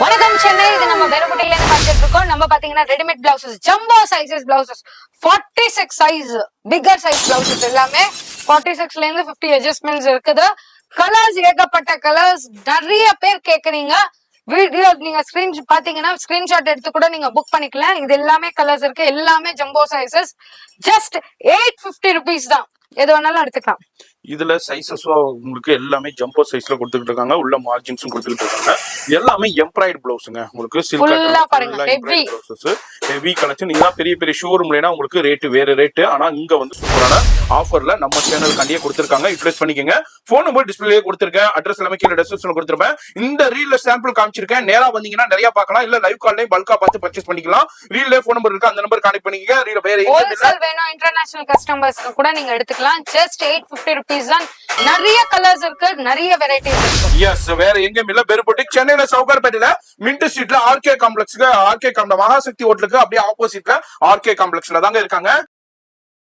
வணக்கம் சென்னை. இது நம்ம வேறுபட்டியில இருந்து பார்த்துட்டு இருக்கோம். நம்ம பாத்தீங்கன்னா readymade blouses, jumbo sizes blouses, 46 size, bigger size blouses எல்லாமே 46ல இருந்து 50 அட்ஜஸ்ட்மெண்ட்ஸ் இருக்குது. கலர்ஸ் ஏகப்பட்ட கலர்ஸ், நிறைய பேர் கேக்குறீங்க. வீடியோ நீங்க பாத்தீங்கன்னா ஸ்கிரீன்ஷாட் எடுத்து கூட நீங்க புக் பண்ணிக்கலாம். இது எல்லாமே கலர்ஸ் இருக்கு, எல்லாமே ஜம்போ சைசஸ். ஜஸ்ட் 850 rupees தான். எது வேணாலும் எடுத்துக்கலாம். இதுல சைசஸ் உங்களுக்கு எல்லாமே ஜம்போ சைஸ்ல கொடுத்துட்டு இருக்காங்க. உள்ள மார்ஜின்ஸும் கொடுத்துட்டு இருக்காங்க. எல்லாமே எம்ப்ராய்டு பிளவுஸ்ங்க. உங்களுக்கு ஹெவி கலெக்ஷன். இதெல்லாம் பெரிய பெரிய ஷோரூம்லனா உங்களுக்கு ரேட் வேற ரேட். ஆனா இங்க வந்து சூப்பரான ஆஃபர்ல நம்ம சேனல் கண்டியே கொடுத்துருக்காங்க. யூட்டிலைஸ் பண்ணிக்கங்க. போன் நம்பர் டிஸ்பிளே கொடுத்துருக்கேன். அட்ரஸ் எல்லாமே கீழே டிஸ்கிரிப்ஷன்ல கொடுத்துருப்பேன். இந்த ரீல்ல சாம்பிள் காமிச்சிருக்கேன். நேரா வந்தீங்கன்னா நிறைய பார்க்கலாம். இல்ல லைவ் கால்லையும் பல்கா பார்த்து பர்ச்சேஸ் பண்ணிக்கலாம். ரீல்ல போன் நம்பர் இருக்கு, அந்த நம்பர் கான்டாக்ட் பண்ணிக்கங்க. ரீல்ல வேற ஹோல்சேல் வேணும் இன்டர்நேஷனல் கஸ்டமர்ஸ்க்கு கூட நீங்க எடுத்துக்கலாம். ஜஸ்ட் 850 rupees தான். நிறைய கலர்ஸ் இருக்கு, நிறைய வெரைட்டிஸ் இருக்கு. எஸ், வேற எங்கேயும் இல்ல. பெருபுட்டிக் சென்னையில சவுகார்பேட்டையில மின்ட் ஸ்ட்ரீட்ல ஆர்கே காம்ப்ளெக்ஸ்க்கு, ஆர்கே மகாசக்தி ஹோட்டலுக்கு அப்படியே ஆப்போசிட்ல ஆர்கே காம்ப்ளெக்ஸ்ல தாங்க இருக்காங்க.